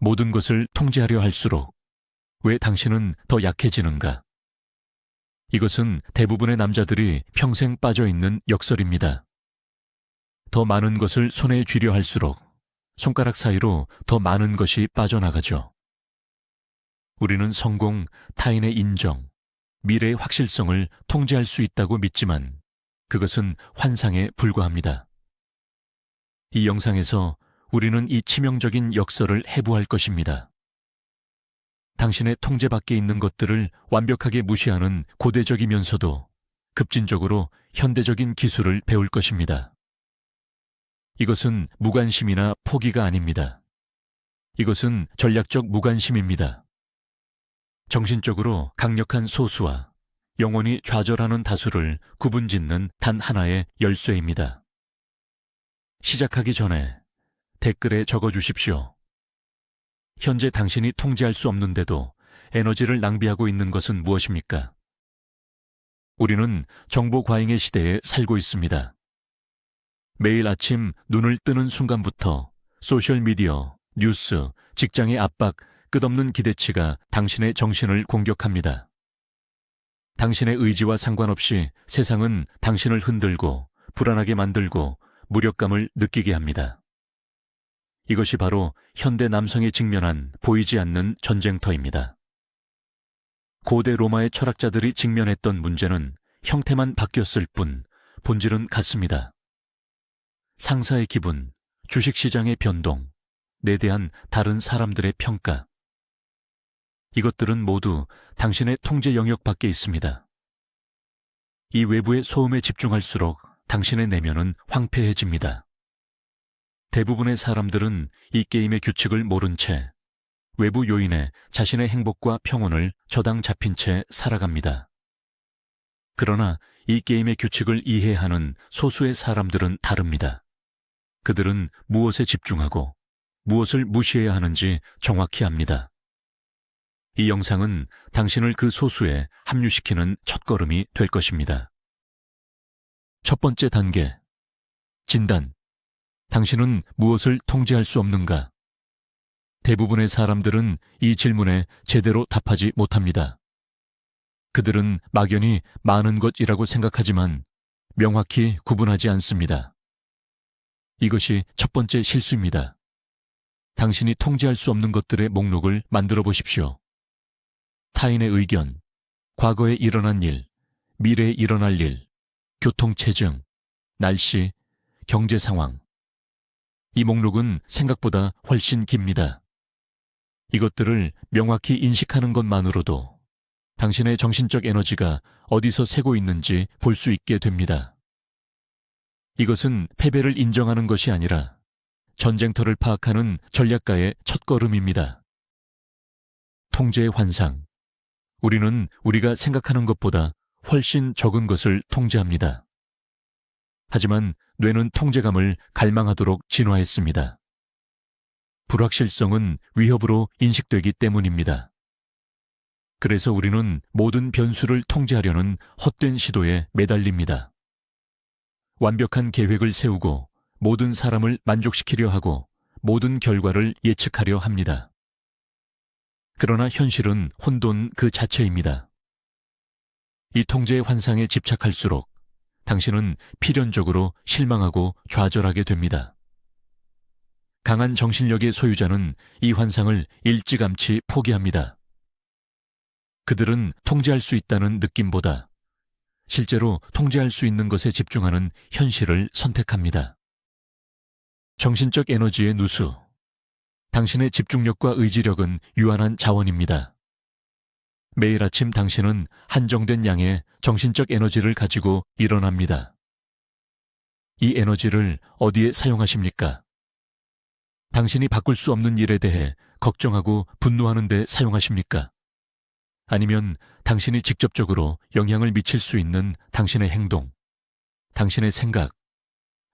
모든 것을 통제하려 할수록 왜 당신은 더 약해지는가? 이것은 대부분의 남자들이 평생 빠져 있는 역설입니다. 더 많은 것을 손에 쥐려 할수록 손가락 사이로 더 많은 것이 빠져나가죠. 우리는 성공, 타인의 인정, 미래의 확실성을 통제할 수 있다고 믿지만 그것은 환상에 불과합니다. 이 영상에서 우리는 이 치명적인 역설을 해부할 것입니다. 당신의 통제 밖에 있는 것들을 완벽하게 무시하는 고대적이면서도 급진적으로 현대적인 기술을 배울 것입니다. 이것은 무관심이나 포기가 아닙니다. 이것은 전략적 무관심입니다. 정신적으로 강력한 소수와 영원히 좌절하는 다수를 구분짓는 단 하나의 열쇠입니다. 시작하기 전에 댓글에 적어주십시오. 현재 당신이 통제할 수 없는데도 에너지를 낭비하고 있는 것은 무엇입니까? 우리는 정보 과잉의 시대에 살고 있습니다. 매일 아침 눈을 뜨는 순간부터 소셜미디어, 뉴스, 직장의 압박, 끝없는 기대치가 당신의 정신을 공격합니다. 당신의 의지와 상관없이 세상은 당신을 흔들고 불안하게 만들고 무력감을 느끼게 합니다. 이것이 바로 현대 남성이 직면한 보이지 않는 전쟁터입니다. 고대 로마의 철학자들이 직면했던 문제는 형태만 바뀌었을 뿐 본질은 같습니다. 상사의 기분, 주식시장의 변동, 내 대한 다른 사람들의 평가. 이것들은 모두 당신의 통제 영역 밖에 있습니다. 이 외부의 소음에 집중할수록 당신의 내면은 황폐해집니다. 대부분의 사람들은 이 게임의 규칙을 모른 채 외부 요인에 자신의 행복과 평온을 저당 잡힌 채 살아갑니다. 그러나 이 게임의 규칙을 이해하는 소수의 사람들은 다릅니다. 그들은 무엇에 집중하고 무엇을 무시해야 하는지 정확히 압니다. 이 영상은 당신을 그 소수에 합류시키는 첫걸음이 될 것입니다. 첫 번째 단계, 진단. 당신은 무엇을 통제할 수 없는가? 대부분의 사람들은 이 질문에 제대로 답하지 못합니다. 그들은 막연히 많은 것이라고 생각하지만 명확히 구분하지 않습니다. 이것이 첫 번째 실수입니다. 당신이 통제할 수 없는 것들의 목록을 만들어 보십시오. 타인의 의견, 과거에 일어난 일, 미래에 일어날 일, 교통체증, 날씨, 경제 상황. 이 목록은 생각보다 훨씬 깁니다. 이것들을 명확히 인식하는 것만으로도 당신의 정신적 에너지가 어디서 새고 있는지 볼 수 있게 됩니다. 이것은 패배를 인정하는 것이 아니라 전쟁터를 파악하는 전략가의 첫걸음입니다. 통제의 환상. 우리는 우리가 생각하는 것보다 훨씬 적은 것을 통제합니다. 하지만 뇌는 통제감을 갈망하도록 진화했습니다. 불확실성은 위협으로 인식되기 때문입니다. 그래서 우리는 모든 변수를 통제하려는 헛된 시도에 매달립니다. 완벽한 계획을 세우고 모든 사람을 만족시키려 하고 모든 결과를 예측하려 합니다. 그러나 현실은 혼돈 그 자체입니다. 이 통제의 환상에 집착할수록 당신은 필연적으로 실망하고 좌절하게 됩니다. 강한 정신력의 소유자는 이 환상을 일찌감치 포기합니다. 그들은 통제할 수 있다는 느낌보다 실제로 통제할 수 있는 것에 집중하는 현실을 선택합니다. 정신적 에너지의 누수. 당신의 집중력과 의지력은 유한한 자원입니다. 매일 아침 당신은 한정된 양의 정신적 에너지를 가지고 일어납니다. 이 에너지를 어디에 사용하십니까? 당신이 바꿀 수 없는 일에 대해 걱정하고 분노하는 데 사용하십니까? 아니면 당신이 직접적으로 영향을 미칠 수 있는 당신의 행동, 당신의 생각,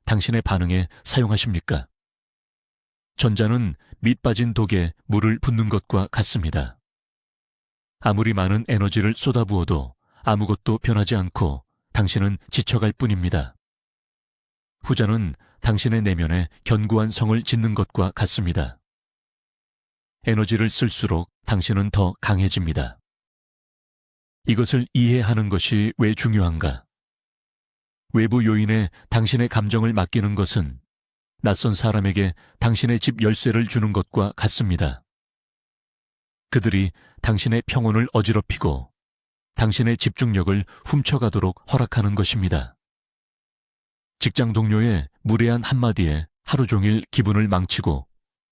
당신의 반응에 사용하십니까? 전자는 밑 빠진 독에 물을 붓는 것과 같습니다. 아무리 많은 에너지를 쏟아부어도 아무것도 변하지 않고 당신은 지쳐갈 뿐입니다. 후자는 당신의 내면에 견고한 성을 짓는 것과 같습니다. 에너지를 쓸수록 당신은 더 강해집니다. 이것을 이해하는 것이 왜 중요한가? 외부 요인에 당신의 감정을 맡기는 것은 낯선 사람에게 당신의 집 열쇠를 주는 것과 같습니다. 그들이 당신의 평온을 어지럽히고 당신의 집중력을 훔쳐가도록 허락하는 것입니다. 직장 동료의 무례한 한마디에 하루 종일 기분을 망치고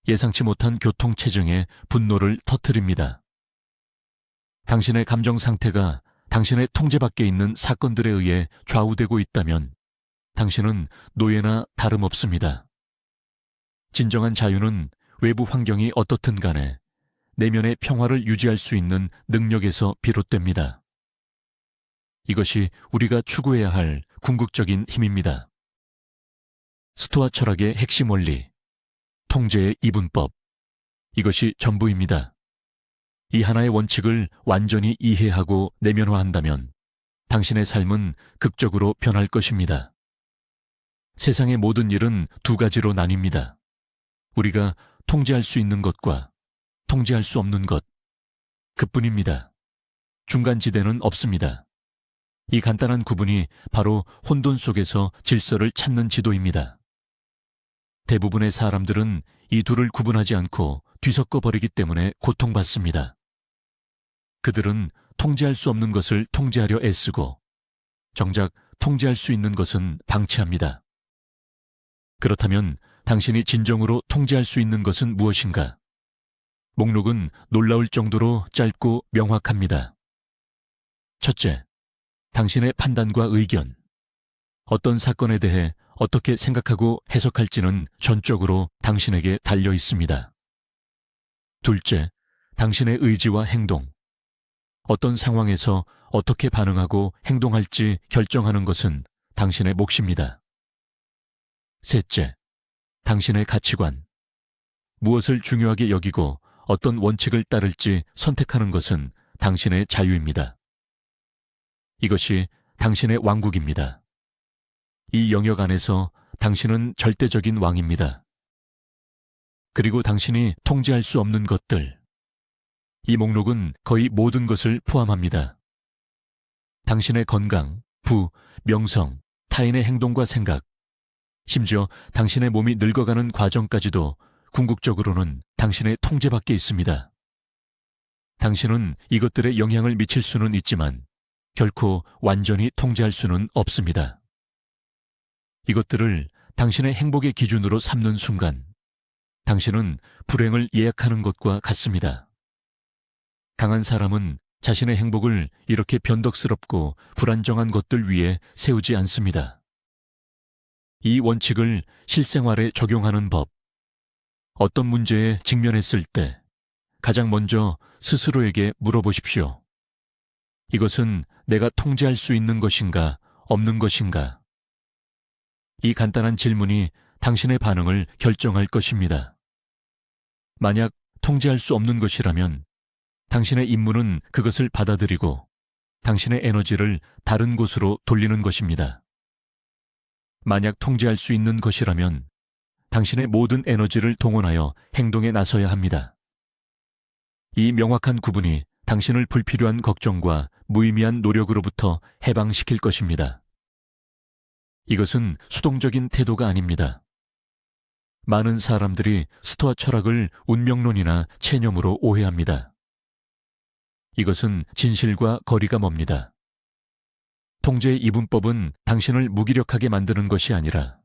예상치 못한 교통체증에 분노를 터뜨립니다. 당신의 감정 상태가 당신의 통제 밖에 있는 사건들에 의해 좌우되고 있다면 당신은 노예나 다름없습니다. 진정한 자유는 외부 환경이 어떻든 간에 내면의 평화를 유지할 수 있는 능력에서 비롯됩니다. 이것이 우리가 추구해야 할 궁극적인 힘입니다. 스토아 철학의 핵심 원리, 통제의 이분법, 이것이 전부입니다. 이 하나의 원칙을 완전히 이해하고 내면화한다면 당신의 삶은 극적으로 변할 것입니다. 세상의 모든 일은 두 가지로 나뉩니다. 우리가 통제할 수 있는 것과 통제할 수 없는 것, 그뿐입니다. 중간지대는 없습니다. 이 간단한 구분이 바로 혼돈 속에서 질서를 찾는 지도입니다. 대부분의 사람들은 이 둘을 구분하지 않고 뒤섞어 버리기 때문에 고통받습니다. 그들은 통제할 수 없는 것을 통제하려 애쓰고 정작 통제할 수 있는 것은 방치합니다. 그렇다면 당신이 진정으로 통제할 수 있는 것은 무엇인가? 목록은 놀라울 정도로 짧고 명확합니다. 첫째, 당신의 판단과 의견. 어떤 사건에 대해 어떻게 생각하고 해석할지는 전적으로 당신에게 달려 있습니다. 둘째, 당신의 의지와 행동. 어떤 상황에서 어떻게 반응하고 행동할지 결정하는 것은 당신의 몫입니다. 셋째, 당신의 가치관. 무엇을 중요하게 여기고 어떤 원칙을 따를지 선택하는 것은 당신의 자유입니다. 이것이 당신의 왕국입니다. 이 영역 안에서 당신은 절대적인 왕입니다. 그리고 당신이 통제할 수 없는 것들. 이 목록은 거의 모든 것을 포함합니다. 당신의 건강, 부, 명성, 타인의 행동과 생각, 심지어 당신의 몸이 늙어가는 과정까지도 궁극적으로는 당신의 통제 밖에 있습니다. 당신은 이것들에 영향을 미칠 수는 있지만 결코 완전히 통제할 수는 없습니다. 이것들을 당신의 행복의 기준으로 삼는 순간 당신은 불행을 예약하는 것과 같습니다. 강한 사람은 자신의 행복을 이렇게 변덕스럽고 불안정한 것들 위에 세우지 않습니다. 이 원칙을 실생활에 적용하는 법. 어떤 문제에 직면했을 때 가장 먼저 스스로에게 물어보십시오. 이것은 내가 통제할 수 있는 것인가, 없는 것인가? 이 간단한 질문이 당신의 반응을 결정할 것입니다. 만약 통제할 수 없는 것이라면 당신의 임무는 그것을 받아들이고 당신의 에너지를 다른 곳으로 돌리는 것입니다. 만약 통제할 수 있는 것이라면 당신의 모든 에너지를 동원하여 행동에 나서야 합니다. 이 명확한 구분이 당신을 불필요한 걱정과 무의미한 노력으로부터 해방시킬 것입니다. 이것은 수동적인 태도가 아닙니다. 많은 사람들이 스토아 철학을 운명론이나 체념으로 오해합니다. 이것은 진실과 거리가 멉니다. 통제의 이분법은 당신을 무기력하게 만드는 것이 아니라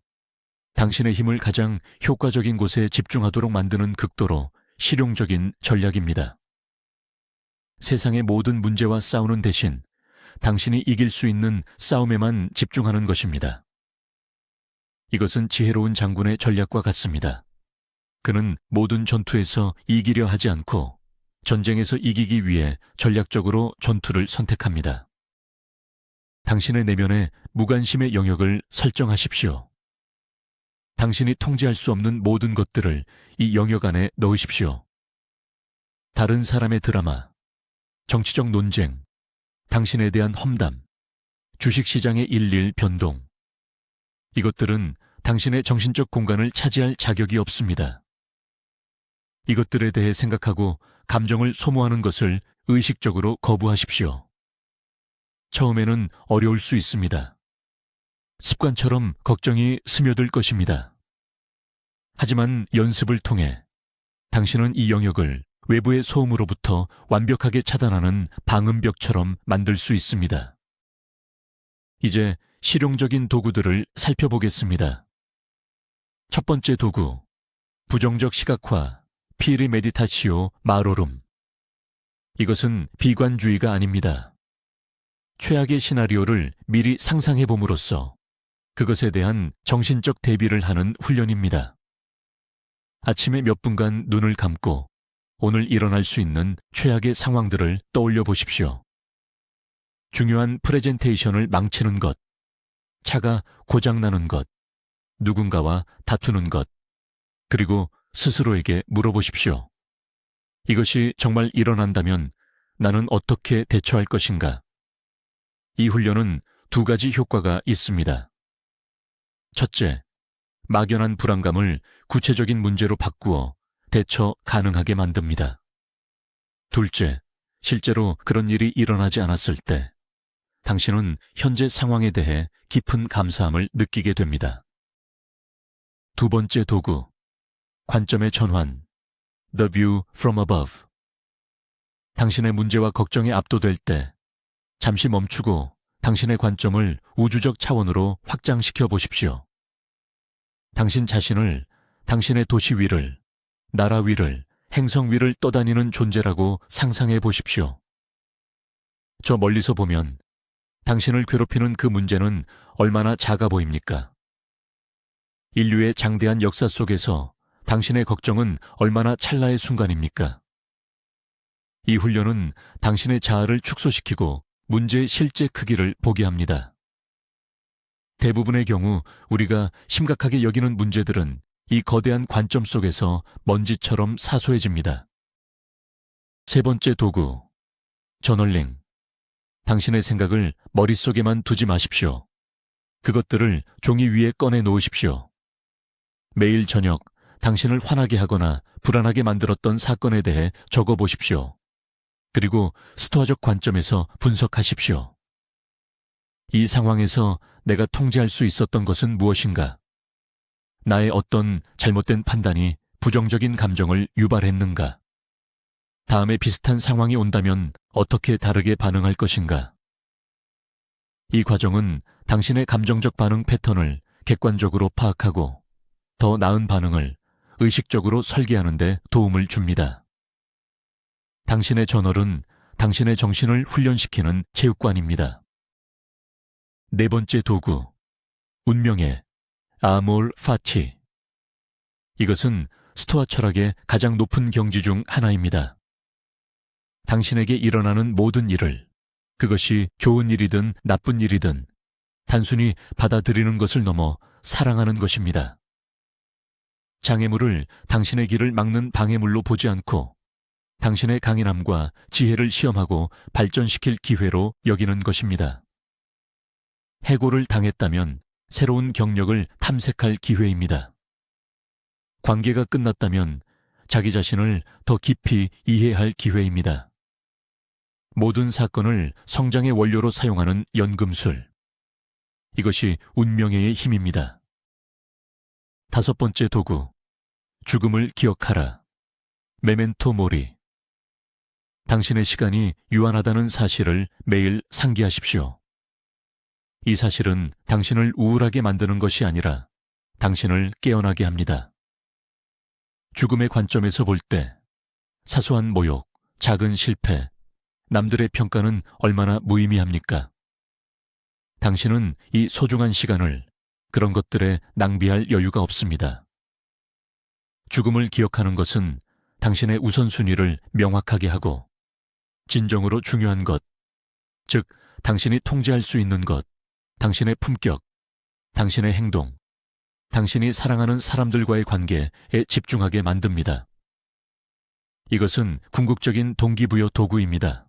당신의 힘을 가장 효과적인 곳에 집중하도록 만드는 극도로 실용적인 전략입니다. 세상의 모든 문제와 싸우는 대신 당신이 이길 수 있는 싸움에만 집중하는 것입니다. 이것은 지혜로운 장군의 전략과 같습니다. 그는 모든 전투에서 이기려 하지 않고 전쟁에서 이기기 위해 전략적으로 전투를 선택합니다. 당신의 내면에 무관심의 영역을 설정하십시오. 당신이 통제할 수 없는 모든 것들을 이 영역 안에 넣으십시오. 다른 사람의 드라마, 정치적 논쟁, 당신에 대한 험담, 주식시장의 일일 변동. 이것들은 당신의 정신적 공간을 차지할 자격이 없습니다. 이것들에 대해 생각하고 감정을 소모하는 것을 의식적으로 거부하십시오. 처음에는 어려울 수 있습니다. 습관처럼 걱정이 스며들 것입니다. 하지만 연습을 통해 당신은 이 영역을 외부의 소음으로부터 완벽하게 차단하는 방음벽처럼 만들 수 있습니다. 이제 실용적인 도구들을 살펴보겠습니다. 첫 번째 도구, 부정적 시각화, 피리 메디타치오 마로룸. 이것은 비관주의가 아닙니다. 최악의 시나리오를 미리 상상해 봄으로써 그것에 대한 정신적 대비를 하는 훈련입니다. 아침에 몇 분간 눈을 감고 오늘 일어날 수 있는 최악의 상황들을 떠올려 보십시오. 중요한 프레젠테이션을 망치는 것, 차가 고장나는 것, 누군가와 다투는 것, 그리고 스스로에게 물어보십시오. 이것이 정말 일어난다면 나는 어떻게 대처할 것인가? 이 훈련은 두 가지 효과가 있습니다. 첫째, 막연한 불안감을 구체적인 문제로 바꾸어 대처 가능하게 만듭니다. 둘째, 실제로 그런 일이 일어나지 않았을 때 당신은 현재 상황에 대해 깊은 감사함을 느끼게 됩니다. 두 번째 도구, 관점의 전환, The View from Above. 당신의 문제와 걱정에 압도될 때 잠시 멈추고 당신의 관점을 우주적 차원으로 확장시켜 보십시오. 당신 자신을 당신의 도시 위를, 나라 위를, 행성 위를 떠다니는 존재라고 상상해 보십시오. 저 멀리서 보면 당신을 괴롭히는 그 문제는 얼마나 작아 보입니까? 인류의 장대한 역사 속에서 당신의 걱정은 얼마나 찰나의 순간입니까? 이 훈련은 당신의 자아를 축소시키고 문제의 실제 크기를 보게 합니다. 대부분의 경우 우리가 심각하게 여기는 문제들은 이 거대한 관점 속에서 먼지처럼 사소해집니다. 세 번째 도구, 저널링. 당신의 생각을 머릿속에만 두지 마십시오. 그것들을 종이 위에 꺼내 놓으십시오. 매일 저녁 당신을 화나게 하거나 불안하게 만들었던 사건에 대해 적어보십시오. 그리고 스토아적 관점에서 분석하십시오. 이 상황에서 내가 통제할 수 있었던 것은 무엇인가? 나의 어떤 잘못된 판단이 부정적인 감정을 유발했는가? 다음에 비슷한 상황이 온다면 어떻게 다르게 반응할 것인가? 이 과정은 당신의 감정적 반응 패턴을 객관적으로 파악하고 더 나은 반응을 의식적으로 설계하는 데 도움을 줍니다. 당신의 저널은 당신의 정신을 훈련시키는 체육관입니다. 네 번째 도구, 운명의 아몰 파치. 이것은 스토아 철학의 가장 높은 경지 중 하나입니다. 당신에게 일어나는 모든 일을, 그것이 좋은 일이든 나쁜 일이든 단순히 받아들이는 것을 넘어 사랑하는 것입니다. 장애물을 당신의 길을 막는 방해물로 보지 않고 당신의 강인함과 지혜를 시험하고 발전시킬 기회로 여기는 것입니다. 해고를 당했다면 새로운 경력을 탐색할 기회입니다. 관계가 끝났다면 자기 자신을 더 깊이 이해할 기회입니다. 모든 사건을 성장의 원료로 사용하는 연금술. 이것이 운명의 힘입니다. 다섯 번째 도구, 죽음을 기억하라. 메멘토 모리. 당신의 시간이 유한하다는 사실을 매일 상기하십시오. 이 사실은 당신을 우울하게 만드는 것이 아니라 당신을 깨어나게 합니다. 죽음의 관점에서 볼 때 사소한 모욕, 작은 실패, 남들의 평가는 얼마나 무의미합니까? 당신은 이 소중한 시간을 그런 것들에 낭비할 여유가 없습니다. 죽음을 기억하는 것은 당신의 우선순위를 명확하게 하고 진정으로 중요한 것, 즉 당신이 통제할 수 있는 것, 당신의 품격, 당신의 행동, 당신이 사랑하는 사람들과의 관계에 집중하게 만듭니다. 이것은 궁극적인 동기부여 도구입니다.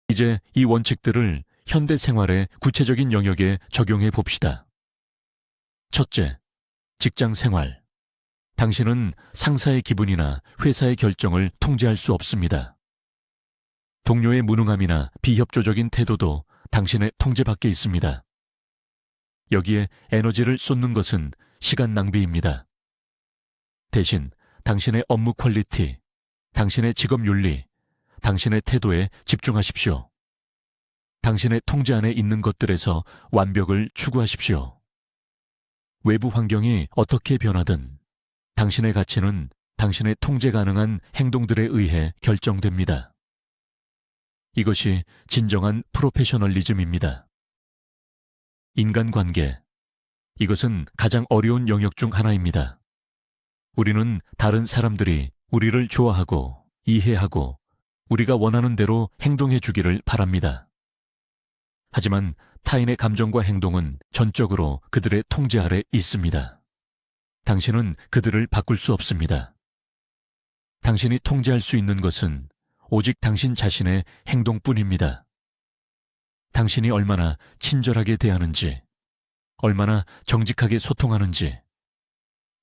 이제 이 원칙들을 현대 생활의 구체적인 영역에 적용해 봅시다. 첫째, 직장 생활. 당신은 상사의 기분이나 회사의 결정을 통제할 수 없습니다. 동료의 무능함이나 비협조적인 태도도 당신의 통제 밖에 있습니다. 여기에 에너지를 쏟는 것은 시간 낭비입니다. 대신 당신의 업무 퀄리티, 당신의 직업 윤리, 당신의 태도에 집중하십시오. 당신의 통제 안에 있는 것들에서 완벽을 추구하십시오. 외부 환경이 어떻게 변하든 당신의 가치는 당신의 통제 가능한 행동들에 의해 결정됩니다. 이것이 진정한 프로페셔널리즘입니다. 인간관계. 이것은 가장 어려운 영역 중 하나입니다. 우리는 다른 사람들이 우리를 좋아하고 이해하고 우리가 원하는 대로 행동해 주기를 바랍니다. 하지만 타인의 감정과 행동은 전적으로 그들의 통제 아래 있습니다. 당신은 그들을 바꿀 수 없습니다. 당신이 통제할 수 있는 것은 오직 당신 자신의 행동뿐입니다. 당신이 얼마나 친절하게 대하는지, 얼마나 정직하게 소통하는지,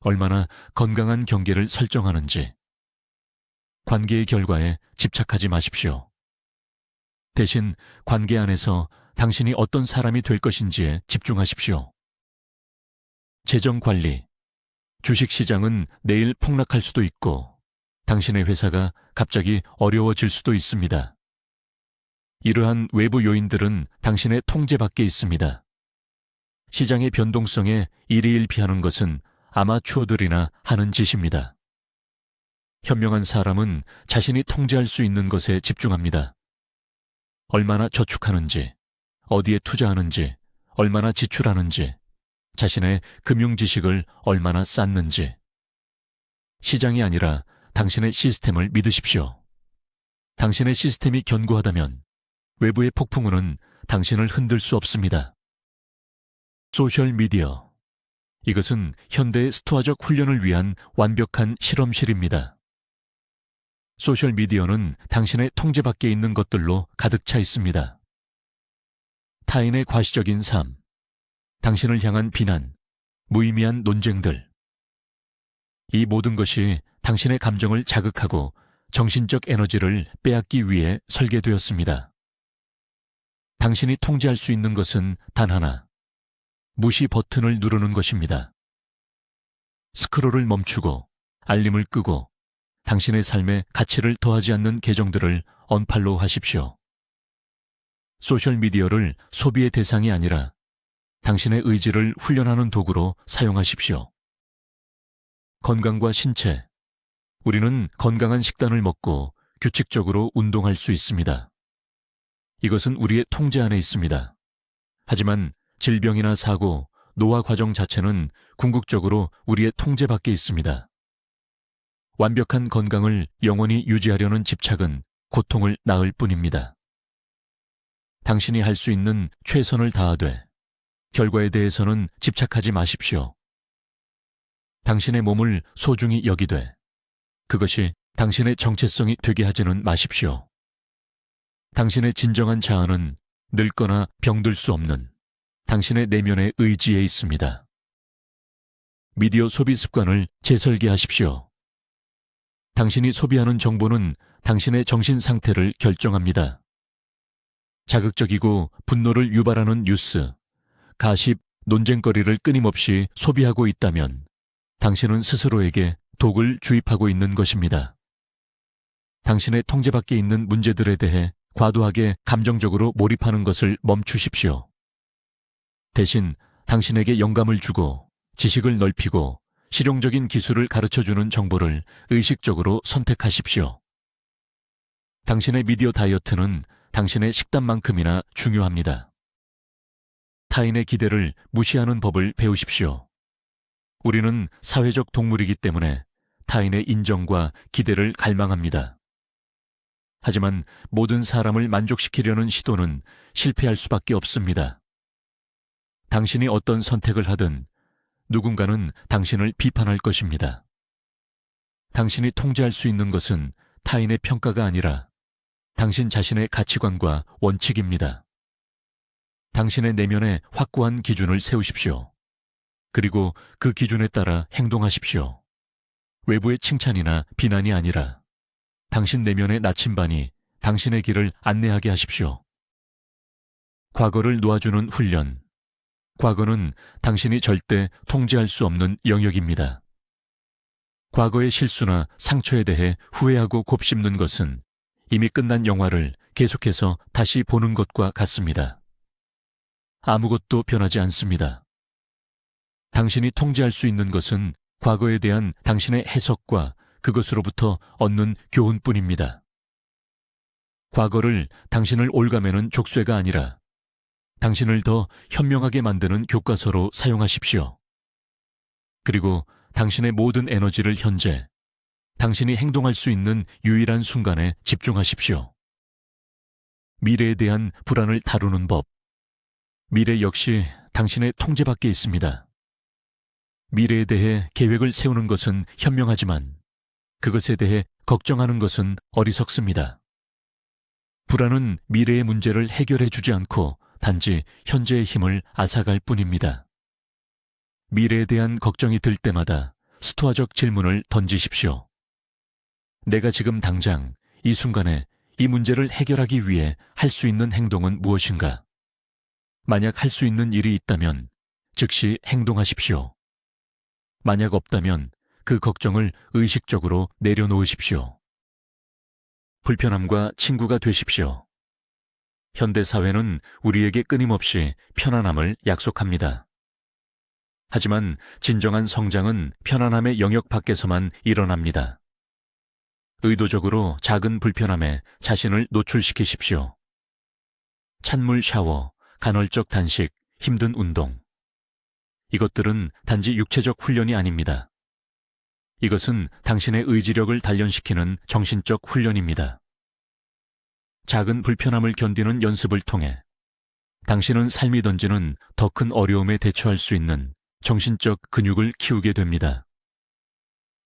얼마나 건강한 경계를 설정하는지, 관계의 결과에 집착하지 마십시오. 대신 관계 안에서 당신이 어떤 사람이 될 것인지에 집중하십시오. 재정 관리. 주식시장은 내일 폭락할 수도 있고 당신의 회사가 갑자기 어려워질 수도 있습니다. 이러한 외부 요인들은 당신의 통제 밖에 있습니다. 시장의 변동성에 일희일비하는 것은 아마추어들이나 하는 짓입니다. 현명한 사람은 자신이 통제할 수 있는 것에 집중합니다. 얼마나 저축하는지, 어디에 투자하는지, 얼마나 지출하는지, 자신의 금융 지식을 얼마나 쌓는지. 시장이 아니라 당신의 시스템을 믿으십시오. 당신의 시스템이 견고하다면 외부의 폭풍우는 당신을 흔들 수 없습니다. 소셜미디어. 이것은 현대의 스토아적 훈련을 위한 완벽한 실험실입니다. 소셜미디어는 당신의 통제 밖에 있는 것들로 가득 차 있습니다. 타인의 과시적인 삶, 당신을 향한 비난, 무의미한 논쟁들. 이 모든 것이 당신의 감정을 자극하고 정신적 에너지를 빼앗기 위해 설계되었습니다. 당신이 통제할 수 있는 것은 단 하나, 무시 버튼을 누르는 것입니다. 스크롤을 멈추고 알림을 끄고 당신의 삶에 가치를 더하지 않는 계정들을 언팔로우 하십시오. 소셜미디어를 소비의 대상이 아니라 당신의 의지를 훈련하는 도구로 사용하십시오. 건강과 신체. 우리는 건강한 식단을 먹고 규칙적으로 운동할 수 있습니다. 이것은 우리의 통제 안에 있습니다. 하지만 질병이나 사고, 노화 과정 자체는 궁극적으로 우리의 통제 밖에 있습니다. 완벽한 건강을 영원히 유지하려는 집착은 고통을 낳을 뿐입니다. 당신이 할 수 있는 최선을 다하되 결과에 대해서는 집착하지 마십시오. 당신의 몸을 소중히 여기되 그것이 당신의 정체성이 되게 하지는 마십시오. 당신의 진정한 자아는 늙거나 병들 수 없는 당신의 내면의 의지에 있습니다. 미디어 소비 습관을 재설계하십시오. 당신이 소비하는 정보는 당신의 정신 상태를 결정합니다. 자극적이고 분노를 유발하는 뉴스, 가십, 논쟁거리를 끊임없이 소비하고 있다면 당신은 스스로에게 독을 주입하고 있는 것입니다. 당신의 통제 밖에 있는 문제들에 대해 과도하게 감정적으로 몰입하는 것을 멈추십시오. 대신 당신에게 영감을 주고 지식을 넓히고 실용적인 기술을 가르쳐주는 정보를 의식적으로 선택하십시오. 당신의 미디어 다이어트는 당신의 식단만큼이나 중요합니다. 타인의 기대를 무시하는 법을 배우십시오. 우리는 사회적 동물이기 때문에 타인의 인정과 기대를 갈망합니다. 하지만 모든 사람을 만족시키려는 시도는 실패할 수밖에 없습니다. 당신이 어떤 선택을 하든 누군가는 당신을 비판할 것입니다. 당신이 통제할 수 있는 것은 타인의 평가가 아니라 당신 자신의 가치관과 원칙입니다. 당신의 내면에 확고한 기준을 세우십시오. 그리고 그 기준에 따라 행동하십시오. 외부의 칭찬이나 비난이 아니라 당신 내면의 나침반이 당신의 길을 안내하게 하십시오. 과거를 놓아주는 훈련. 과거는 당신이 절대 통제할 수 없는 영역입니다. 과거의 실수나 상처에 대해 후회하고 곱씹는 것은 이미 끝난 영화를 계속해서 다시 보는 것과 같습니다. 아무것도 변하지 않습니다. 당신이 통제할 수 있는 것은 과거에 대한 당신의 해석과 그것으로부터 얻는 교훈뿐입니다. 과거를 당신을 옭아매는 족쇄가 아니라 당신을 더 현명하게 만드는 교과서로 사용하십시오. 그리고 당신의 모든 에너지를 현재, 당신이 행동할 수 있는 유일한 순간에 집중하십시오. 미래에 대한 불안을 다루는 법. 미래 역시 당신의 통제 밖에 있습니다. 미래에 대해 계획을 세우는 것은 현명하지만 그것에 대해 걱정하는 것은 어리석습니다. 불안은 미래의 문제를 해결해 주지 않고 단지 현재의 힘을 앗아갈 뿐입니다. 미래에 대한 걱정이 들 때마다 스토아적 질문을 던지십시오. 내가 지금 당장 이 순간에 이 문제를 해결하기 위해 할 수 있는 행동은 무엇인가? 만약 할 수 있는 일이 있다면 즉시 행동하십시오. 만약 없다면 그 걱정을 의식적으로 내려놓으십시오. 불편함과 친구가 되십시오. 현대사회는 우리에게 끊임없이 편안함을 약속합니다. 하지만 진정한 성장은 편안함의 영역 밖에서만 일어납니다. 의도적으로 작은 불편함에 자신을 노출시키십시오. 찬물 샤워, 간헐적 단식, 힘든 운동. 이것들은 단지 육체적 훈련이 아닙니다. 이것은 당신의 의지력을 단련시키는 정신적 훈련입니다. 작은 불편함을 견디는 연습을 통해 당신은 삶이 던지는 더 큰 어려움에 대처할 수 있는 정신적 근육을 키우게 됩니다.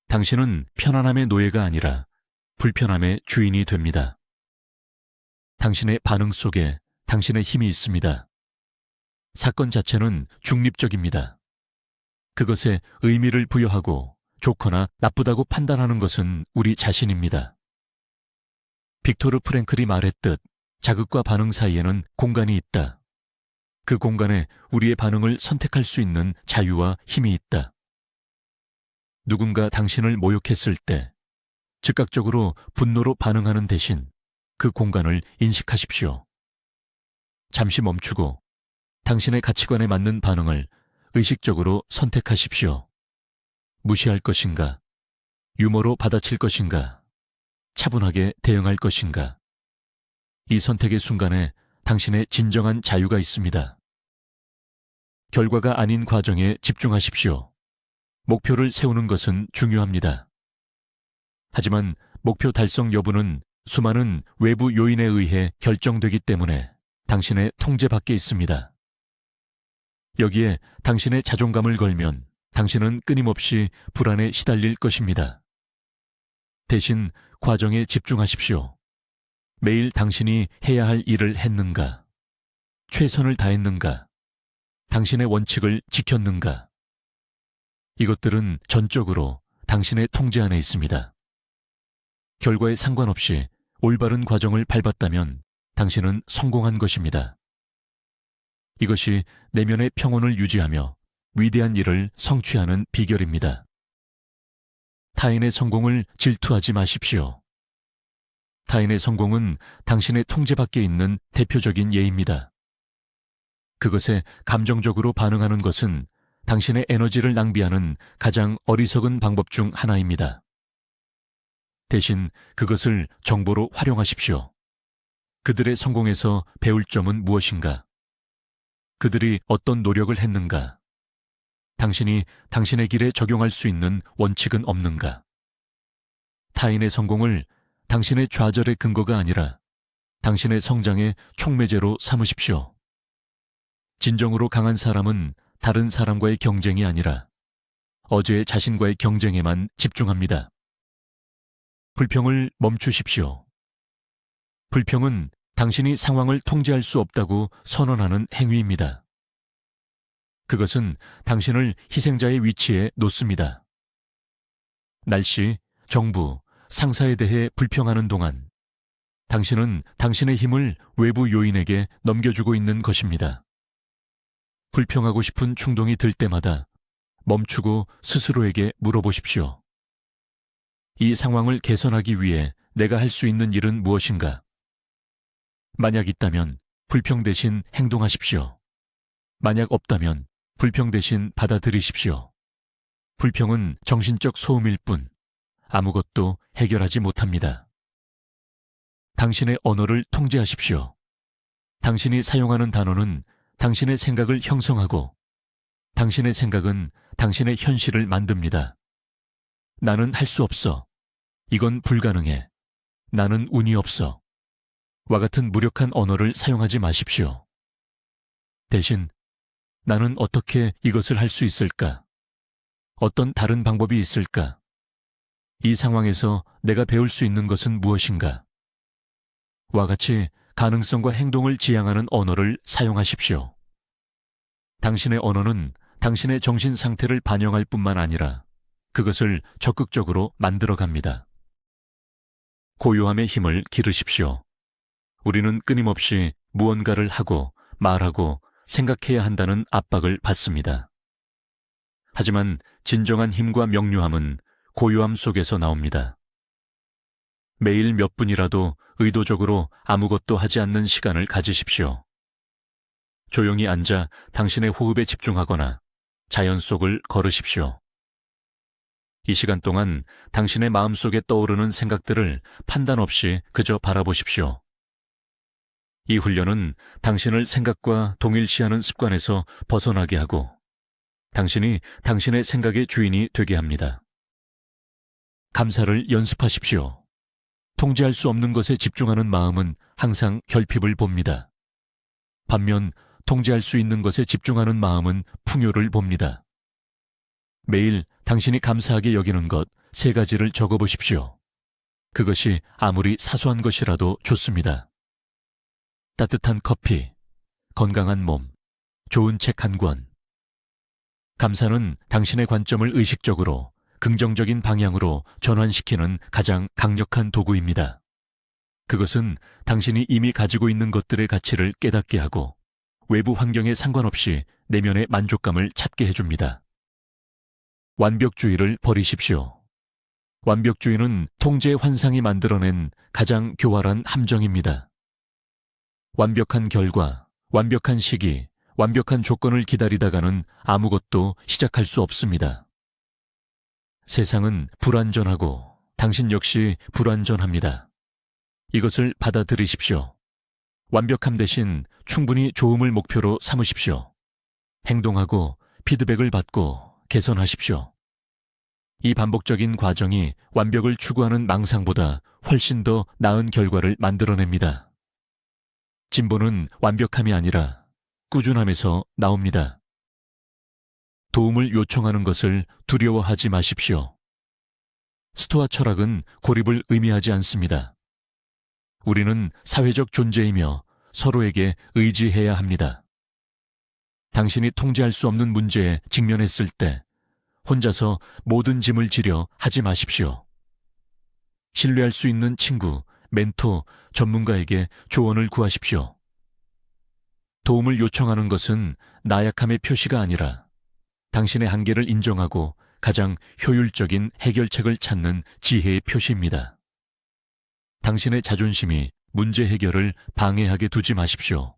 당신은 편안함의 노예가 아니라 불편함의 주인이 됩니다. 당신의 반응 속에 당신의 힘이 있습니다. 사건 자체는 중립적입니다. 그것에 의미를 부여하고 좋거나 나쁘다고 판단하는 것은 우리 자신입니다. 빅토르 프랭클이 말했듯 자극과 반응 사이에는 공간이 있다. 그 공간에 우리의 반응을 선택할 수 있는 자유와 힘이 있다. 누군가 당신을 모욕했을 때 즉각적으로 분노로 반응하는 대신 그 공간을 인식하십시오. 잠시 멈추고 당신의 가치관에 맞는 반응을 의식적으로 선택하십시오. 무시할 것인가? 유머로 받아칠 것인가? 차분하게 대응할 것인가? 이 선택의 순간에 당신의 진정한 자유가 있습니다. 결과가 아닌 과정에 집중하십시오. 목표를 세우는 것은 중요합니다. 하지만 목표 달성 여부는 수많은 외부 요인에 의해 결정되기 때문에 당신의 통제 밖에 있습니다. 여기에 당신의 자존감을 걸면 당신은 끊임없이 불안에 시달릴 것입니다. 대신 과정에 집중하십시오. 매일 당신이 해야 할 일을 했는가? 최선을 다했는가? 당신의 원칙을 지켰는가? 이것들은 전적으로 당신의 통제 안에 있습니다. 결과에 상관없이 올바른 과정을 밟았다면 당신은 성공한 것입니다. 이것이 내면의 평온을 유지하며 위대한 일을 성취하는 비결입니다. 타인의 성공을 질투하지 마십시오. 타인의 성공은 당신의 통제 밖에 있는 대표적인 예입니다. 그것에 감정적으로 반응하는 것은 당신의 에너지를 낭비하는 가장 어리석은 방법 중 하나입니다. 대신 그것을 정보로 활용하십시오. 그들의 성공에서 배울 점은 무엇인가? 그들이 어떤 노력을 했는가? 당신이 당신의 길에 적용할 수 있는 원칙은 없는가? 타인의 성공을 당신의 좌절의 근거가 아니라 당신의 성장의 촉매제로 삼으십시오. 진정으로 강한 사람은 다른 사람과의 경쟁이 아니라 어제의 자신과의 경쟁에만 집중합니다. 불평을 멈추십시오. 불평은 당신이 상황을 통제할 수 없다고 선언하는 행위입니다. 그것은 당신을 희생자의 위치에 놓습니다. 날씨, 정부, 상사에 대해 불평하는 동안 당신은 당신의 힘을 외부 요인에게 넘겨주고 있는 것입니다. 불평하고 싶은 충동이 들 때마다 멈추고 스스로에게 물어보십시오. 이 상황을 개선하기 위해 내가 할 수 있는 일은 무엇인가? 만약 있다면 불평 대신 행동하십시오. 만약 없다면 불평 대신 받아들이십시오. 불평은 정신적 소음일 뿐 아무것도 해결하지 못합니다. 당신의 언어를 통제하십시오. 당신이 사용하는 단어는 당신의 생각을 형성하고 당신의 생각은 당신의 현실을 만듭니다. 나는 할 수 없어. 이건 불가능해. 나는 운이 없어. 와 같은 무력한 언어를 사용하지 마십시오. 대신 나는 어떻게 이것을 할 수 있을까? 어떤 다른 방법이 있을까? 이 상황에서 내가 배울 수 있는 것은 무엇인가? 와 같이 가능성과 행동을 지향하는 언어를 사용하십시오. 당신의 언어는 당신의 정신 상태를 반영할 뿐만 아니라 그것을 적극적으로 만들어갑니다. 고요함의 힘을 기르십시오. 우리는 끊임없이 무언가를 하고 말하고 생각해야 한다는 압박을 받습니다. 하지만 진정한 힘과 명료함은 고요함 속에서 나옵니다. 매일 몇 분이라도 의도적으로 아무것도 하지 않는 시간을 가지십시오. 조용히 앉아 당신의 호흡에 집중하거나 자연 속을 걸으십시오. 이 시간 동안 당신의 마음속에 떠오르는 생각들을 판단 없이 그저 바라보십시오. 이 훈련은 당신을 생각과 동일시하는 습관에서 벗어나게 하고 당신이 당신의 생각의 주인이 되게 합니다. 감사를 연습하십시오. 통제할 수 없는 것에 집중하는 마음은 항상 결핍을 봅니다. 반면 통제할 수 있는 것에 집중하는 마음은 풍요를 봅니다. 매일 당신이 감사하게 여기는 것 3가지를 적어보십시오. 그것이 아무리 사소한 것이라도 좋습니다. 따뜻한 커피, 건강한 몸, 좋은 책 한 권. 감사는 당신의 관점을 의식적으로 긍정적인 방향으로 전환시키는 가장 강력한 도구입니다. 그것은 당신이 이미 가지고 있는 것들의 가치를 깨닫게 하고 외부 환경에 상관없이 내면의 만족감을 찾게 해줍니다. 완벽주의를 버리십시오. 완벽주의는 통제의 환상이 만들어낸 가장 교활한 함정입니다. 완벽한 결과, 완벽한 시기, 완벽한 조건을 기다리다가는 아무것도 시작할 수 없습니다. 세상은 불완전하고 당신 역시 불완전합니다. 이것을 받아들이십시오. 완벽함 대신 충분히 좋음을 목표로 삼으십시오. 행동하고 피드백을 받고 개선하십시오. 이 반복적인 과정이 완벽을 추구하는 망상보다 훨씬 더 나은 결과를 만들어냅니다. 진보는 완벽함이 아니라 꾸준함에서 나옵니다. 도움을 요청하는 것을 두려워하지 마십시오. 스토아 철학은 고립을 의미하지 않습니다. 우리는 사회적 존재이며 서로에게 의지해야 합니다. 당신이 통제할 수 없는 문제에 직면했을 때 혼자서 모든 짐을 지려 하지 마십시오. 신뢰할 수 있는 친구, 멘토, 전문가에게 조언을 구하십시오. 도움을 요청하는 것은 나약함의 표시가 아니라 당신의 한계를 인정하고 가장 효율적인 해결책을 찾는 지혜의 표시입니다. 당신의 자존심이 문제 해결을 방해하게 두지 마십시오.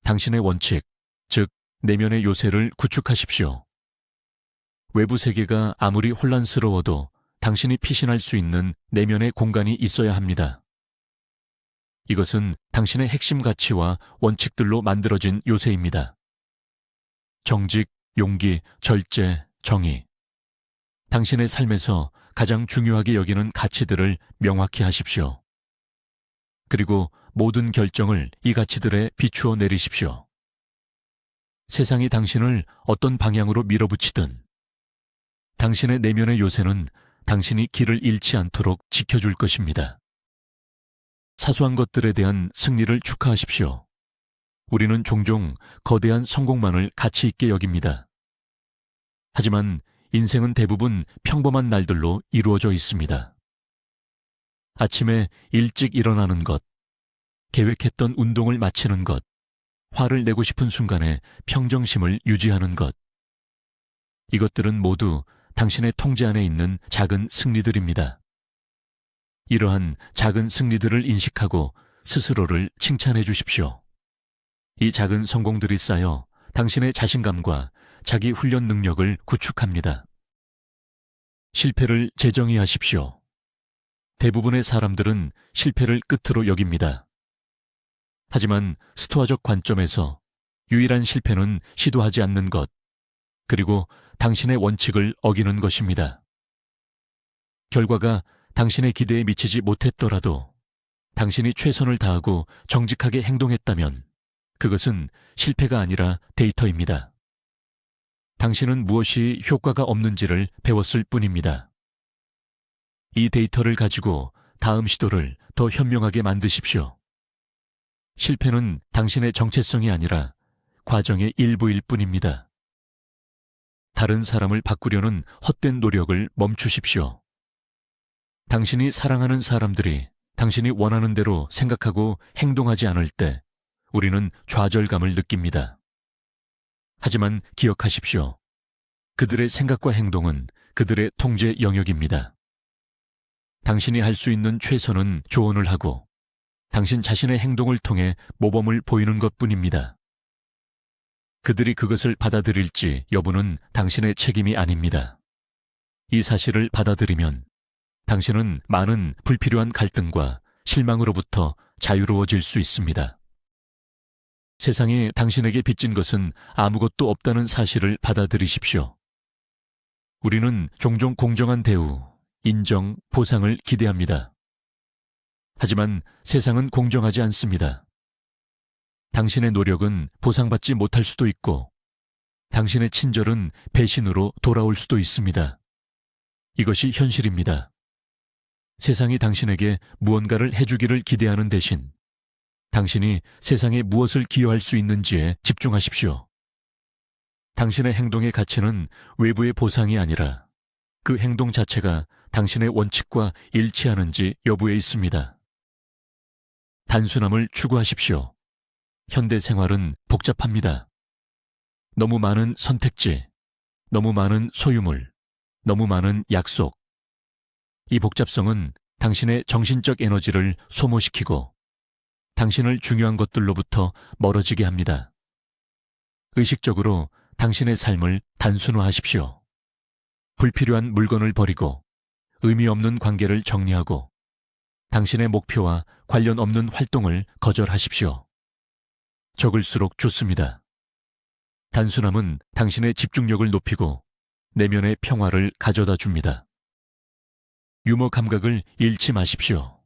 당신의 원칙, 즉 내면의 요새를 구축하십시오. 외부 세계가 아무리 혼란스러워도 당신이 피신할 수 있는 내면의 공간이 있어야 합니다. 이것은 당신의 핵심 가치와 원칙들로 만들어진 요새입니다. 정직, 용기, 절제, 정의. 당신의 삶에서 가장 중요하게 여기는 가치들을 명확히 하십시오. 그리고 모든 결정을 이 가치들에 비추어 내리십시오. 세상이 당신을 어떤 방향으로 밀어붙이든 당신의 내면의 요새는 당신이 길을 잃지 않도록 지켜줄 것입니다. 사소한 것들에 대한 승리를 축하하십시오. 우리는 종종 거대한 성공만을 가치 있게 여깁니다. 하지만 인생은 대부분 평범한 날들로 이루어져 있습니다. 아침에 일찍 일어나는 것, 계획했던 운동을 마치는 것, 화를 내고 싶은 순간에 평정심을 유지하는 것. 이것들은 모두 당신의 통제 안에 있는 작은 승리들입니다. 이러한 작은 승리들을 인식하고 스스로를 칭찬해 주십시오. 이 작은 성공들이 쌓여 당신의 자신감과 자기 훈련 능력을 구축합니다. 실패를 재정의하십시오. 대부분의 사람들은 실패를 끝으로 여깁니다. 하지만 스토아적 관점에서 유일한 실패는 시도하지 않는 것, 그리고 당신의 원칙을 어기는 것입니다. 결과가 당신의 기대에 미치지 못했더라도 당신이 최선을 다하고 정직하게 행동했다면 그것은 실패가 아니라 데이터입니다. 당신은 무엇이 효과가 없는지를 배웠을 뿐입니다. 이 데이터를 가지고 다음 시도를 더 현명하게 만드십시오. 실패는 당신의 정체성이 아니라 과정의 일부일 뿐입니다. 다른 사람을 바꾸려는 헛된 노력을 멈추십시오. 당신이 사랑하는 사람들이 당신이 원하는 대로 생각하고 행동하지 않을 때 우리는 좌절감을 느낍니다. 하지만 기억하십시오. 그들의 생각과 행동은 그들의 통제 영역입니다. 당신이 할 수 있는 최선은 조언을 하고 당신 자신의 행동을 통해 모범을 보이는 것뿐입니다. 그들이 그것을 받아들일지 여부는 당신의 책임이 아닙니다. 이 사실을 받아들이면 당신은 많은 불필요한 갈등과 실망으로부터 자유로워질 수 있습니다. 세상이 당신에게 빚진 것은 아무것도 없다는 사실을 받아들이십시오. 우리는 종종 공정한 대우, 인정, 보상을 기대합니다. 하지만 세상은 공정하지 않습니다. 당신의 노력은 보상받지 못할 수도 있고 당신의 친절은 배신으로 돌아올 수도 있습니다. 이것이 현실입니다. 세상이 당신에게 무언가를 해주기를 기대하는 대신 당신이 세상에 무엇을 기여할 수 있는지에 집중하십시오. 당신의 행동의 가치는 외부의 보상이 아니라 그 행동 자체가 당신의 원칙과 일치하는지 여부에 있습니다. 단순함을 추구하십시오. 현대 생활은 복잡합니다. 너무 많은 선택지, 너무 많은 소유물, 너무 많은 약속. 이 복잡성은 당신의 정신적 에너지를 소모시키고 당신을 중요한 것들로부터 멀어지게 합니다. 의식적으로 당신의 삶을 단순화하십시오. 불필요한 물건을 버리고 의미 없는 관계를 정리하고 당신의 목표와 관련 없는 활동을 거절하십시오. 적을수록 좋습니다. 단순함은 당신의 집중력을 높이고 내면의 평화를 가져다 줍니다. 유머 감각을 잃지 마십시오.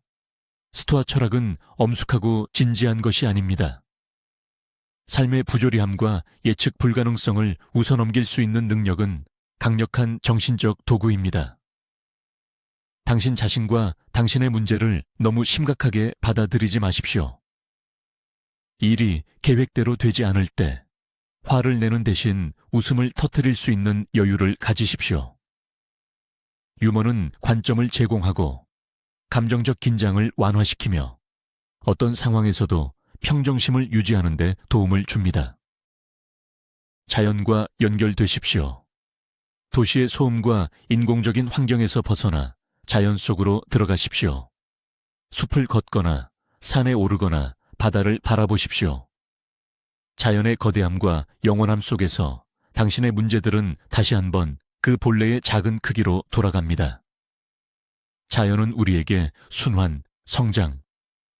스토아 철학은 엄숙하고 진지한 것이 아닙니다. 삶의 부조리함과 예측 불가능성을 웃어넘길 수 있는 능력은 강력한 정신적 도구입니다. 당신 자신과 당신의 문제를 너무 심각하게 받아들이지 마십시오. 일이 계획대로 되지 않을 때 화를 내는 대신 웃음을 터뜨릴 수 있는 여유를 가지십시오. 유머는 관점을 제공하고 감정적 긴장을 완화시키며 어떤 상황에서도 평정심을 유지하는 데 도움을 줍니다. 자연과 연결되십시오. 도시의 소음과 인공적인 환경에서 벗어나 자연 속으로 들어가십시오. 숲을 걷거나 산에 오르거나 바다를 바라보십시오. 자연의 거대함과 영원함 속에서 당신의 문제들은 다시 한번 그 본래의 작은 크기로 돌아갑니다. 자연은 우리에게 순환, 성장,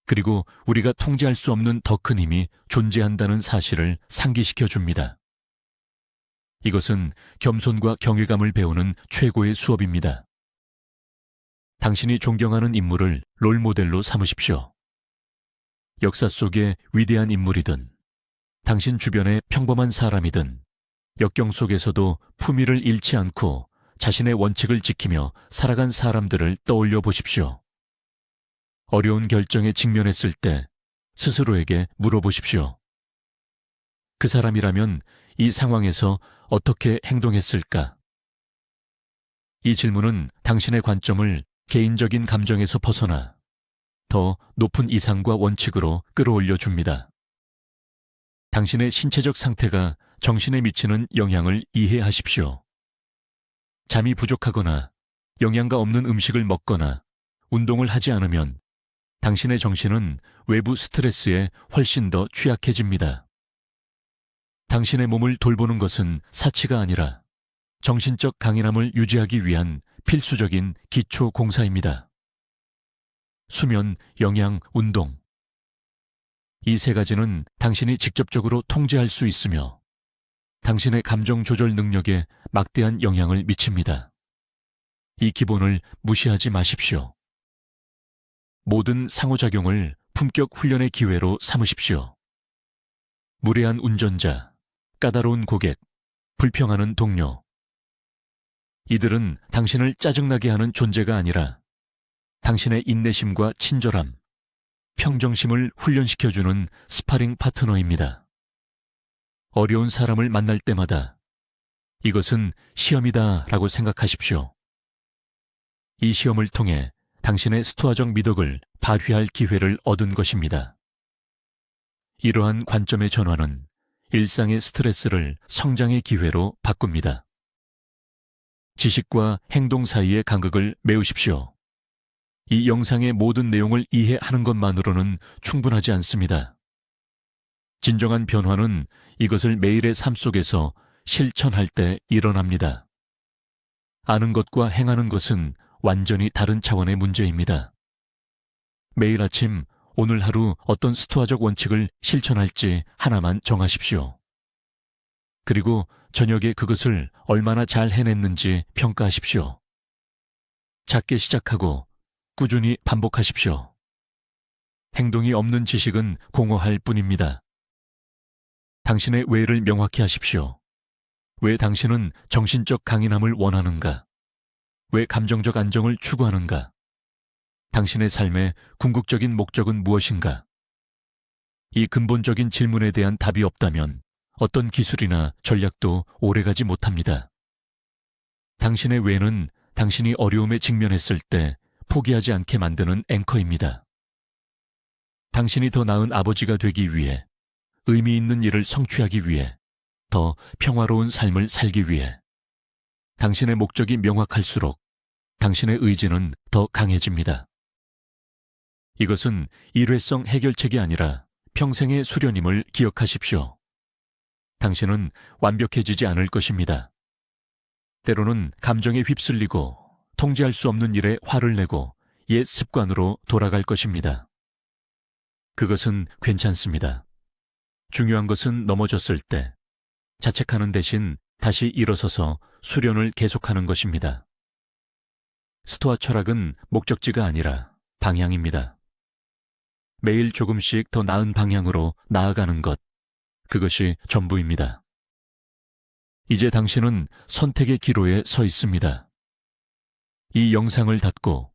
그리고 우리가 통제할 수 없는 더 큰 힘이 존재한다는 사실을 상기시켜 줍니다. 이것은 겸손과 경외감을 배우는 최고의 수업입니다. 당신이 존경하는 인물을 롤모델로 삼으십시오. 역사 속의 위대한 인물이든 당신 주변의 평범한 사람이든 역경 속에서도 품위를 잃지 않고 자신의 원칙을 지키며 살아간 사람들을 떠올려 보십시오. 어려운 결정에 직면했을 때 스스로에게 물어보십시오. 그 사람이라면 이 상황에서 어떻게 행동했을까? 이 질문은 당신의 관점을 개인적인 감정에서 벗어나 더 높은 이상과 원칙으로 끌어올려 줍니다. 당신의 신체적 상태가 정신에 미치는 영향을 이해하십시오. 잠이 부족하거나 영양가 없는 음식을 먹거나 운동을 하지 않으면 당신의 정신은 외부 스트레스에 훨씬 더 취약해집니다. 당신의 몸을 돌보는 것은 사치가 아니라 정신적 강인함을 유지하기 위한 필수적인 기초 공사입니다. 수면, 영양, 운동. 이 세 가지는 당신이 직접적으로 통제할 수 있으며 당신의 감정 조절 능력에 막대한 영향을 미칩니다. 이 기본을 무시하지 마십시오. 모든 상호작용을 품격 훈련의 기회로 삼으십시오. 무례한 운전자, 까다로운 고객, 불평하는 동료. 이들은 당신을 짜증나게 하는 존재가 아니라 당신의 인내심과 친절함, 평정심을 훈련시켜주는 스파링 파트너입니다. 어려운 사람을 만날 때마다 이것은 시험이다 라고 생각하십시오. 이 시험을 통해 당신의 스토아적 미덕을 발휘할 기회를 얻은 것입니다. 이러한 관점의 전환은 일상의 스트레스를 성장의 기회로 바꿉니다. 지식과 행동 사이의 간극을 메우십시오. 이 영상의 모든 내용을 이해하는 것만으로는 충분하지 않습니다. 진정한 변화는 이것을 매일의 삶 속에서 실천할 때 일어납니다. 아는 것과 행하는 것은 완전히 다른 차원의 문제입니다. 매일 아침 오늘 하루 어떤 스토아적 원칙을 실천할지 하나만 정하십시오. 그리고 저녁에 그것을 얼마나 잘 해냈는지 평가하십시오. 작게 시작하고 꾸준히 반복하십시오. 행동이 없는 지식은 공허할 뿐입니다. 당신의 왜를 명확히 하십시오. 왜 당신은 정신적 강인함을 원하는가? 왜 감정적 안정을 추구하는가? 당신의 삶의 궁극적인 목적은 무엇인가? 이 근본적인 질문에 대한 답이 없다면 어떤 기술이나 전략도 오래가지 못합니다. 당신의 왜는 당신이 어려움에 직면했을 때 포기하지 않게 만드는 앵커입니다. 당신이 더 나은 아버지가 되기 위해, 의미 있는 일을 성취하기 위해, 더 평화로운 삶을 살기 위해, 당신의 목적이 명확할수록 당신의 의지는 더 강해집니다. 이것은 일회성 해결책이 아니라 평생의 수련임을 기억하십시오. 당신은 완벽해지지 않을 것입니다. 때로는 감정에 휩쓸리고 통제할 수 없는 일에 화를 내고 옛 습관으로 돌아갈 것입니다. 그것은 괜찮습니다. 중요한 것은 넘어졌을 때 자책하는 대신 다시 일어서서 수련을 계속하는 것입니다. 스토아 철학은 목적지가 아니라 방향입니다. 매일 조금씩 더 나은 방향으로 나아가는 것, 그것이 전부입니다. 이제 당신은 선택의 기로에 서 있습니다. 이 영상을 닫고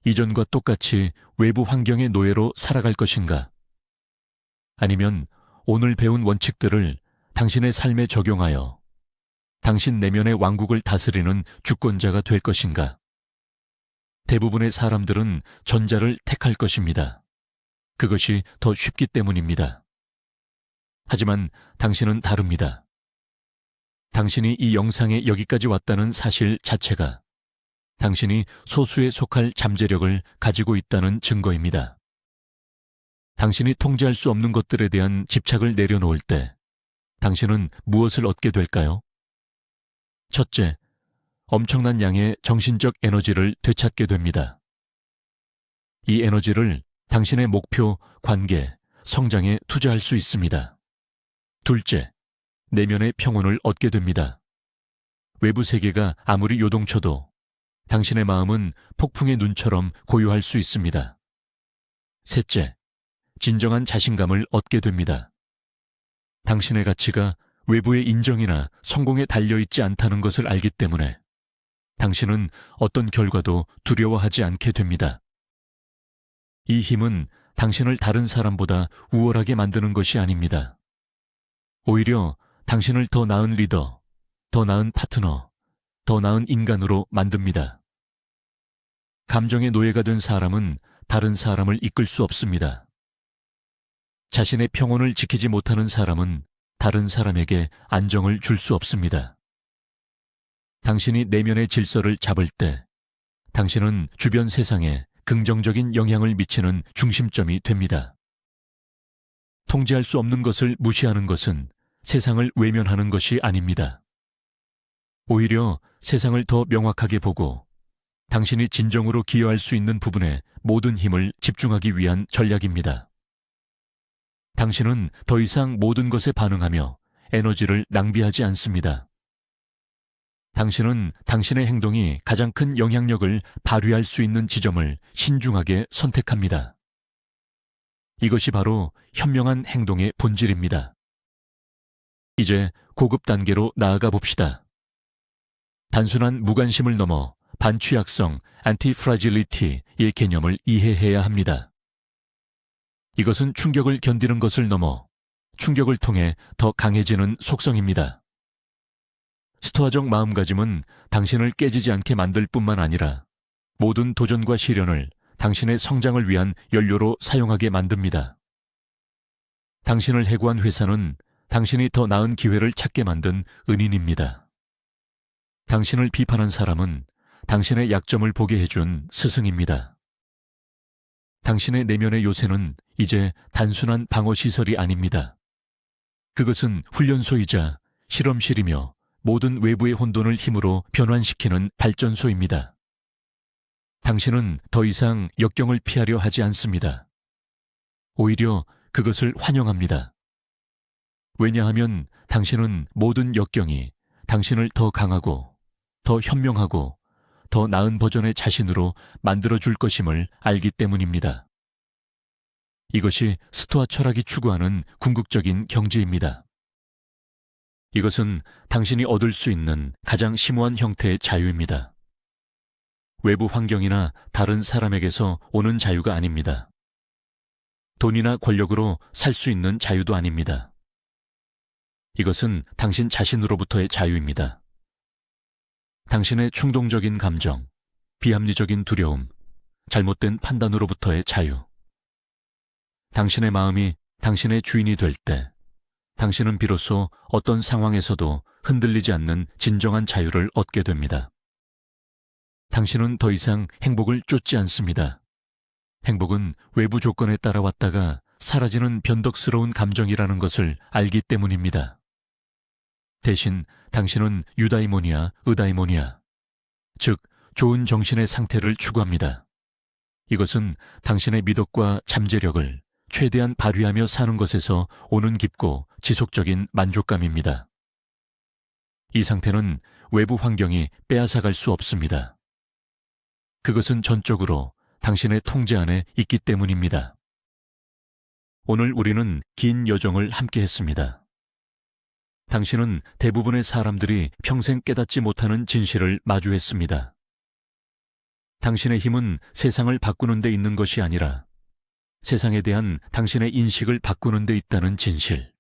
이전과 똑같이 외부 환경의 노예로 살아갈 것인가? 아니면 오늘 배운 원칙들을 당신의 삶에 적용하여 당신 내면의 왕국을 다스리는 주권자가 될 것인가? 대부분의 사람들은 전자를 택할 것입니다. 그것이 더 쉽기 때문입니다. 하지만 당신은 다릅니다. 당신이 이 영상에 여기까지 왔다는 사실 자체가 당신이 소수에 속할 잠재력을 가지고 있다는 증거입니다. 당신이 통제할 수 없는 것들에 대한 집착을 내려놓을 때 당신은 무엇을 얻게 될까요? 첫째, 엄청난 양의 정신적 에너지를 되찾게 됩니다. 이 에너지를 당신의 목표, 관계, 성장에 투자할 수 있습니다. 둘째, 내면의 평온을 얻게 됩니다. 외부 세계가 아무리 요동쳐도 당신의 마음은 폭풍의 눈처럼 고요할 수 있습니다. 셋째, 진정한 자신감을 얻게 됩니다. 당신의 가치가 외부의 인정이나 성공에 달려있지 않다는 것을 알기 때문에 당신은 어떤 결과도 두려워하지 않게 됩니다. 이 힘은 당신을 다른 사람보다 우월하게 만드는 것이 아닙니다. 오히려 당신을 더 나은 리더, 더 나은 파트너, 더 나은 인간으로 만듭니다. 감정의 노예가 된 사람은 다른 사람을 이끌 수 없습니다. 자신의 평온을 지키지 못하는 사람은 다른 사람에게 안정을 줄 수 없습니다. 당신이 내면의 질서를 잡을 때 당신은 주변 세상에 긍정적인 영향을 미치는 중심점이 됩니다. 통제할 수 없는 것을 무시하는 것은 세상을 외면하는 것이 아닙니다. 오히려 세상을 더 명확하게 보고 당신이 진정으로 기여할 수 있는 부분에 모든 힘을 집중하기 위한 전략입니다. 당신은 더 이상 모든 것에 반응하며 에너지를 낭비하지 않습니다. 당신은 당신의 행동이 가장 큰 영향력을 발휘할 수 있는 지점을 신중하게 선택합니다. 이것이 바로 현명한 행동의 본질입니다. 이제 고급 단계로 나아가 봅시다. 단순한 무관심을 넘어 반취약성, 안티프라질리티의 개념을 이해해야 합니다. 이것은 충격을 견디는 것을 넘어 충격을 통해 더 강해지는 속성입니다. 스토아적 마음가짐은 당신을 깨지지 않게 만들 뿐만 아니라 모든 도전과 시련을 당신의 성장을 위한 연료로 사용하게 만듭니다. 당신을 해고한 회사는 당신이 더 나은 기회를 찾게 만든 은인입니다. 당신을 비판한 사람은 당신의 약점을 보게 해준 스승입니다. 당신의 내면의 요새는 이제 단순한 방어시설이 아닙니다. 그것은 훈련소이자 실험실이며 모든 외부의 혼돈을 힘으로 변환시키는 발전소입니다. 당신은 더 이상 역경을 피하려 하지 않습니다. 오히려 그것을 환영합니다. 왜냐하면 당신은 모든 역경이 당신을 더 강하고, 더 현명하고, 더 나은 버전의 자신으로 만들어줄 것임을 알기 때문입니다. 이것이 스토아 철학이 추구하는 궁극적인 경지입니다. 이것은 당신이 얻을 수 있는 가장 심오한 형태의 자유입니다. 외부 환경이나 다른 사람에게서 오는 자유가 아닙니다. 돈이나 권력으로 살 수 있는 자유도 아닙니다. 이것은 당신 자신으로부터의 자유입니다. 당신의 충동적인 감정, 비합리적인 두려움, 잘못된 판단으로부터의 자유. 당신의 마음이 당신의 주인이 될 때, 당신은 비로소 어떤 상황에서도 흔들리지 않는 진정한 자유를 얻게 됩니다. 당신은 더 이상 행복을 쫓지 않습니다. 행복은 외부 조건에 따라왔다가 사라지는 변덕스러운 감정이라는 것을 알기 때문입니다. 대신 당신은 유다이모니아, 의다이모니아, 즉 좋은 정신의 상태를 추구합니다. 이것은 당신의 미덕과 잠재력을 최대한 발휘하며 사는 것에서 오는 깊고 지속적인 만족감입니다. 이 상태는 외부 환경이 빼앗아갈 수 없습니다. 그것은 전적으로 당신의 통제 안에 있기 때문입니다. 오늘 우리는 긴 여정을 함께 했습니다. 당신은 대부분의 사람들이 평생 깨닫지 못하는 진실을 마주했습니다. 당신의 힘은 세상을 바꾸는 데 있는 것이 아니라 세상에 대한 당신의 인식을 바꾸는 데 있다는 진실.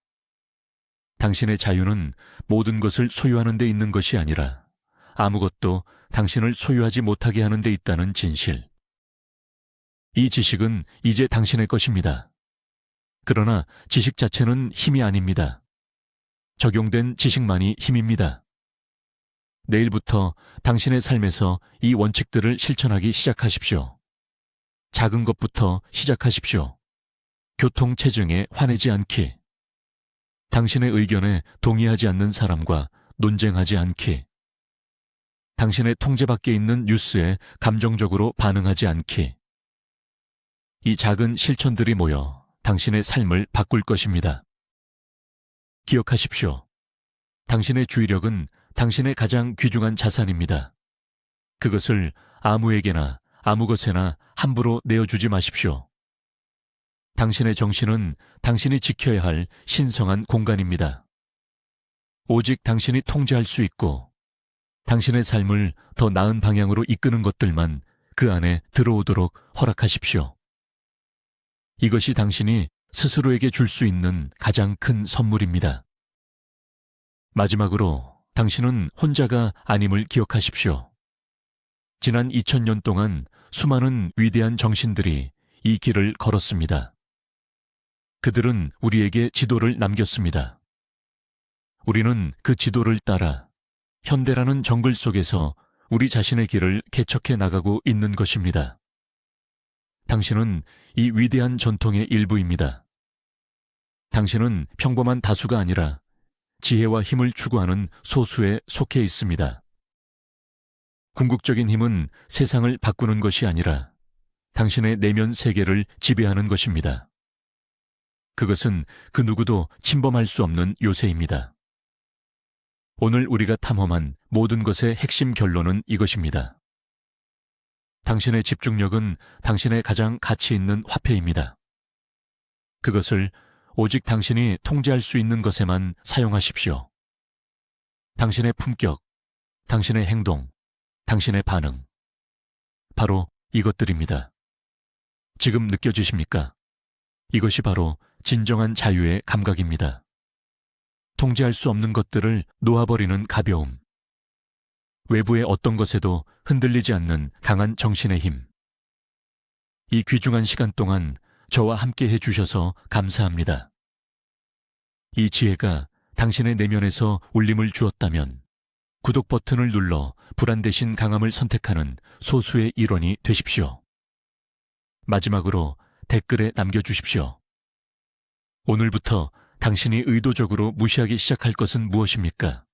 당신의 자유는 모든 것을 소유하는 데 있는 것이 아니라 아무것도 당신을 소유하지 못하게 하는 데 있다는 진실. 이 지식은 이제 당신의 것입니다. 그러나 지식 자체는 힘이 아닙니다. 적용된 지식만이 힘입니다. 내일부터 당신의 삶에서 이 원칙들을 실천하기 시작하십시오. 작은 것부터 시작하십시오. 교통체증에 화내지 않기. 당신의 의견에 동의하지 않는 사람과 논쟁하지 않기. 당신의 통제 밖에 있는 뉴스에 감정적으로 반응하지 않기. 이 작은 실천들이 모여 당신의 삶을 바꿀 것입니다. 기억하십시오. 당신의 주의력은 당신의 가장 귀중한 자산입니다. 그것을 아무에게나 아무 것에나 함부로 내어주지 마십시오. 당신의 정신은 당신이 지켜야 할 신성한 공간입니다. 오직 당신이 통제할 수 있고 당신의 삶을 더 나은 방향으로 이끄는 것들만 그 안에 들어오도록 허락하십시오. 이것이 당신이 스스로에게 줄 수 있는 가장 큰 선물입니다. 마지막으로 당신은 혼자가 아님을 기억하십시오. 지난 2000년 동안 수많은 위대한 정신들이 이 길을 걸었습니다. 그들은 우리에게 지도를 남겼습니다. 우리는 그 지도를 따라 현대라는 정글 속에서 우리 자신의 길을 개척해 나가고 있는 것입니다. 당신은 이 위대한 전통의 일부입니다. 당신은 평범한 다수가 아니라 지혜와 힘을 추구하는 소수에 속해 있습니다. 궁극적인 힘은 세상을 바꾸는 것이 아니라 당신의 내면 세계를 지배하는 것입니다. 그것은 그 누구도 침범할 수 없는 요새입니다. 오늘 우리가 탐험한 모든 것의 핵심 결론은 이것입니다. 당신의 집중력은 당신의 가장 가치 있는 화폐입니다. 그것을 오직 당신이 통제할 수 있는 것에만 사용하십시오. 당신의 품격, 당신의 행동, 당신의 반응. 바로 이것들입니다. 지금 느껴지십니까? 이것이 바로 진정한 자유의 감각입니다. 통제할 수 없는 것들을 놓아버리는 가벼움. 외부의 어떤 것에도 흔들리지 않는 강한 정신의 힘. 이 귀중한 시간 동안 저와 함께 해주셔서 감사합니다. 이 지혜가 당신의 내면에서 울림을 주었다면 구독 버튼을 눌러 불안 대신 강함을 선택하는 소수의 일원이 되십시오. 마지막으로 댓글에 남겨주십시오. 오늘부터 당신이 의도적으로 무시하기 시작할 것은 무엇입니까?